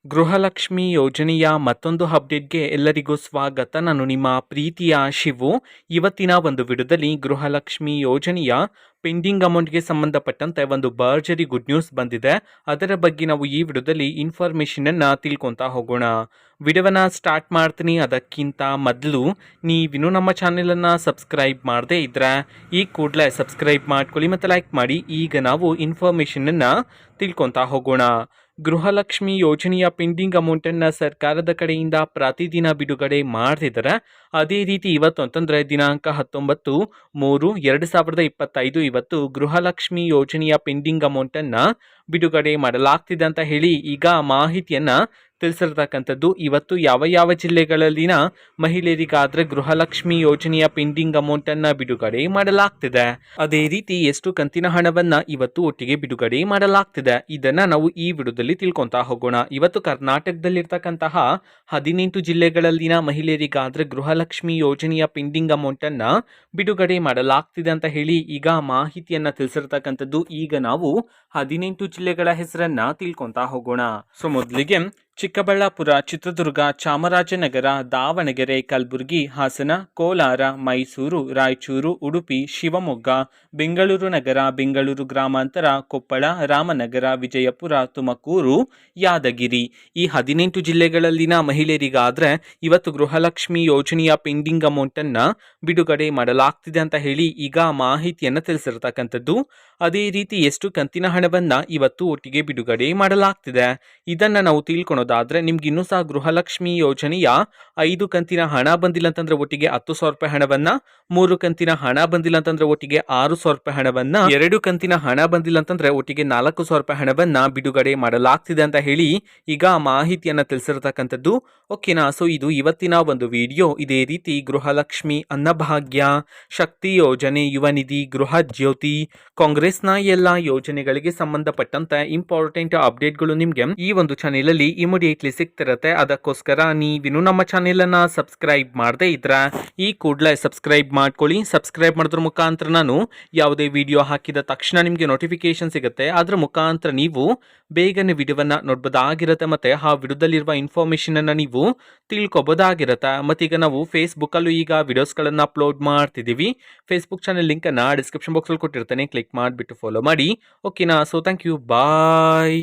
ಗೃಹಲಕ್ಷ್ಮಿ ಯೋಜನೆಯ ಮತ್ತೊಂದು ಅಪ್ಡೇಟ್ಗೆ ಎಲ್ಲರಿಗೂ ಸ್ವಾಗತ. ನಾನು ನಿಮ್ಮ ಪ್ರೀತಿಯ ಶಿವು. ಇವತ್ತಿನ ಒಂದು ವಿಡಿಯೋದಲ್ಲಿ ಗೃಹಲಕ್ಷ್ಮಿ ಯೋಜನೆಯ ಪೆಂಡಿಂಗ್ ಅಮೌಂಟ್ಗೆ ಸಂಬಂಧಪಟ್ಟಂತೆ ಒಂದು ಭರ್ಜರಿ ಗುಡ್ ನ್ಯೂಸ್ ಬಂದಿದೆ. ಅದರ ಬಗ್ಗೆ ನಾವು ಈ ವಿಡಿಯೋದಲ್ಲಿ ಇನ್ಫಾರ್ಮೇಷನನ್ನು ತಿಳ್ಕೊತಾ ಹೋಗೋಣ. ವಿಡಿಯೋವನ್ನು ಸ್ಟಾರ್ಟ್ ಮಾಡ್ತೀನಿ. ಅದಕ್ಕಿಂತ ಮೊದಲು ನೀವಿನ್ನೂ ನಮ್ಮ ಚಾನೆಲನ್ನು ಸಬ್ಸ್ಕ್ರೈಬ್ ಮಾಡದೇ ಇದ್ದರೆ ಈ ಕೂಡಲೇ ಸಬ್ಸ್ಕ್ರೈಬ್ ಮಾಡ್ಕೊಳ್ಳಿ ಮತ್ತು ಲೈಕ್ ಮಾಡಿ. ಈಗ ನಾವು ಇನ್ಫಾರ್ಮೇಷನನ್ನು ತಿಳ್ಕೊತಾ ಹೋಗೋಣ. ಗೃಹಲಕ್ಷ್ಮಿ ಯೋಜನೆಯ ಪೆಂಡಿಂಗ್ ಅಮೌಂಟನ್ನು ಸರ್ಕಾರದ ಕಡೆಯಿಂದ ಪ್ರತಿದಿನ ಬಿಡುಗಡೆ ಮಾಡ್ತಿದ್ದಾರೆ. ಅದೇ ರೀತಿ ಇವತ್ತು ಅಂತಂದರೆ ದಿನಾಂಕ 19/3/2025 ಇವತ್ತು ಗೃಹಲಕ್ಷ್ಮಿ ಯೋಜನೆಯ ಪೆಂಡಿಂಗ್ ಅಮೌಂಟನ್ನು ಬಿಡುಗಡೆ ಮಾಡಲಾಗ್ತಿದೆ ಅಂತ ಹೇಳಿ ಈಗ ಮಾಹಿತಿಯನ್ನು ತಿಳಿಸಿರ್ತಕ್ಕಂಥದ್ದು. ಇವತ್ತು ಯಾವ ಯಾವ ಜಿಲ್ಲೆಗಳಲ್ಲಿನ ಮಹಿಳೆಯರಿಗಾದರೆ ಗೃಹಲಕ್ಷ್ಮಿ ಯೋಜನೆಯ ಪೆಂಡಿಂಗ್ ಅಮೌಂಟನ್ನು ಬಿಡುಗಡೆ ಮಾಡಲಾಗ್ತಿದೆ, ಅದೇ ರೀತಿ ಎಷ್ಟು ಕಂತಿನ ಹಣವನ್ನು ಇವತ್ತು ಒಟ್ಟಿಗೆ ಬಿಡುಗಡೆ ಮಾಡಲಾಗ್ತಿದೆ, ಇದನ್ನು ನಾವು ಈ ವಿಡಿಯೋದಲ್ಲಿ ತಿಳ್ಕೊತಾ ಹೋಗೋಣ. ಇವತ್ತು ಕರ್ನಾಟಕದಲ್ಲಿರ್ತಕ್ಕಂತಹ 18 ಜಿಲ್ಲೆಗಳಲ್ಲಿನ ಮಹಿಳೆಯರಿಗಾದರೆ ಗೃಹಲಕ್ಷ್ಮಿ ಯೋಜನೆಯ ಪೆಂಡಿಂಗ್ ಅಮೌಂಟನ್ನು ಬಿಡುಗಡೆ ಮಾಡಲಾಗ್ತಿದೆ ಅಂತ ಹೇಳಿ ಈಗ ಮಾಹಿತಿಯನ್ನು ತಿಳಿಸಿರ್ತಕ್ಕಂಥದ್ದು. ಈಗ ನಾವು 18 ಜಿಲ್ಲೆಗಳ ಹೆಸರನ್ನ ತಿಳ್ಕೊತಾ ಹೋಗೋಣ. ಸೊ ಮೊದಲಿಗೆ ಚಿಕ್ಕಬಳ್ಳಾಪುರ, ಚಿತ್ರದುರ್ಗ, ಚಾಮರಾಜನಗರ, ದಾವಣಗೆರೆ, ಕಲಬುರಗಿ, ಹಾಸನ, ಕೋಲಾರ, ಮೈಸೂರು, ರಾಯಚೂರು, ಉಡುಪಿ, ಶಿವಮೊಗ್ಗ, ಬೆಂಗಳೂರು ನಗರ, ಬೆಂಗಳೂರು ಗ್ರಾಮಾಂತರ, ಕೊಪ್ಪಳ, ರಾಮನಗರ, ವಿಜಯಪುರ, ತುಮಕೂರು, ಯಾದಗಿರಿ ಈ 18 ಜಿಲ್ಲೆಗಳಲ್ಲಿನ ಮಹಿಳೆಯರಿಗಾದರೆ ಇವತ್ತು ಗೃಹಲಕ್ಷ್ಮಿ ಯೋಜನೆಯ ಪೆಂಡಿಂಗ್ ಅಮೌಂಟನ್ನು ಬಿಡುಗಡೆ ಮಾಡಲಾಗ್ತಿದೆ ಅಂತ ಹೇಳಿ ಈಗ ಮಾಹಿತಿಯನ್ನು ತಿಳಿಸಿರ್ತಕ್ಕಂಥದ್ದು. ಅದೇ ರೀತಿ ಎಷ್ಟು ಕಂತಿನ ಹಣವನ್ನು ಇವತ್ತು ಒಟ್ಟಿಗೆ ಬಿಡುಗಡೆ ಮಾಡಲಾಗ್ತಿದೆ ಇದನ್ನು ನಾವು ತಿಳ್ಕೊಳೋದಾದ್ರೆ, ನಿಮ್ಗೆ ಇನ್ನೂ ಸಹ ಗೃಹಲಕ್ಷ್ಮಿ ಯೋಜನೆಯ 5 ಕಂತಿನ ಹಣ ಬಂದಿಲ್ಲ ಅಂತಂದ್ರೆ ಒಟ್ಟಿಗೆ 10,000 ರೂಪಾಯಿ ಹಣವನ್ನ, 3 ಕಂತಿನ ಹಣ ಬಂದಿಲ್ಲ ಅಂತಂದ್ರೆ ಒಟ್ಟಿಗೆ 6,000 ರೂಪಾಯಿ ಹಣವನ್ನ, 2 ಕಂತಿನ ಹಣ ಬಂದಿಲ್ಲ ಅಂತಂದ್ರೆ ಒಟ್ಟಿಗೆ 4,000 ರೂಪಾಯಿ ಹಣವನ್ನ ಬಿಡುಗಡೆ ಮಾಡಲಾಗ್ತಿದೆ ಅಂತ ಹೇಳಿ ಈಗ ಮಾಹಿತಿಯನ್ನ ತಿಳಿಸಿರ್ತಕ್ಕಂಥದ್ದು. ಓಕೆನಾ. ಸೊ ಇದು ಇವತ್ತಿನ ಒಂದು ವಿಡಿಯೋ. ಇದೇ ರೀತಿ ಗೃಹಲಕ್ಷ್ಮಿ, ಅನ್ನಭಾಗ್ಯ, ಶಕ್ತಿ ಯೋಜನೆ, ಯುವ ನಿಧಿ, ಗೃಹ ಜ್ಯೋತಿ, ಕಾಂಗ್ರೆಸ್ನ ಎಲ್ಲ ಯೋಜನೆಗಳಿಗೆ ಸಂಬಂಧಪಟ್ಟಂತೆ ಇಂಪಾರ್ಟೆಂಟ್ ಅಪ್ಡೇಟ್ಗಳು ನಿಮ್ಗೆ ಈ ಒಂದು ಚಾನೆಲ್ ಅಲ್ಲಿ ಇಮಿಡಿಯೇಟ್ಲಿ ಸಿಗ್ತಿರತ್ತೆ. ಅದಕ್ಕೋಸ್ಕರ ನೀವಿನ್ನು ನಮ್ಮ ಚಾನೆಲ್ ಅನ್ನ ಸಬ್ಸ್ಕ್ರೈಬ್ ಮಾಡದೇ ಇದ್ರೆ ಈ ಕೂಡಲೇ ಸಬ್ಸ್ಕ್ರೈಬ್ ಮಾಡ್ಕೊಳ್ಳಿ. ಸಬ್ಸ್ಕ್ರೈಬ್ ಮಾಡೋದ್ರ ಮುಖಾಂತರ ನಾನು ಯಾವುದೇ ವಿಡಿಯೋ ಹಾಕಿದ ತಕ್ಷಣ ನಿಮಗೆ ನೋಟಿಫಿಕೇಶನ್ ಸಿಗುತ್ತೆ. ಅದರ ಮುಖಾಂತರ ನೀವು ಬೇಗನೆ ವಿಡಿಯೋವನ್ನ ನೋಡ್ಬೋದಾಗಿರುತ್ತೆ, ಮತ್ತೆ ಆ ವಿಡಿಯೋದಲ್ಲಿರುವ ಇನ್ಫಾರ್ಮೇಶನ್ ಅನ್ನ ನೀವು ತಿಳ್ಕೊಬೋದಾಗಿರುತ್ತೆ. ಮತ್ತೀಗ ನಾವು ಫೇಸ್ಬುಕ್ ಅಲ್ಲೂ ಈಗ ವಿಡಿಯೋಸ್ಗಳನ್ನ ಅಪ್ಲೋಡ್ ಮಾಡ್ತಿದ್ದೀವಿ. ಫೇಸ್ಬುಕ್ ಚಾನೆಲ್ ಲಿಂಕ್ ಅನ್ನ ಡಿಸ್ಕ್ರಿಪ್ಷನ್ ಬಾಕ್ಸ್ ಅಲ್ಲಿ ಕೊಟ್ಟಿರ್ತೇನೆ, ಕ್ಲಿಕ್ ಮಾಡಿಬಿಟ್ಟು ಫಾಲೋ ಮಾಡಿ. ಓಕೆನಾ. So thank you, bye.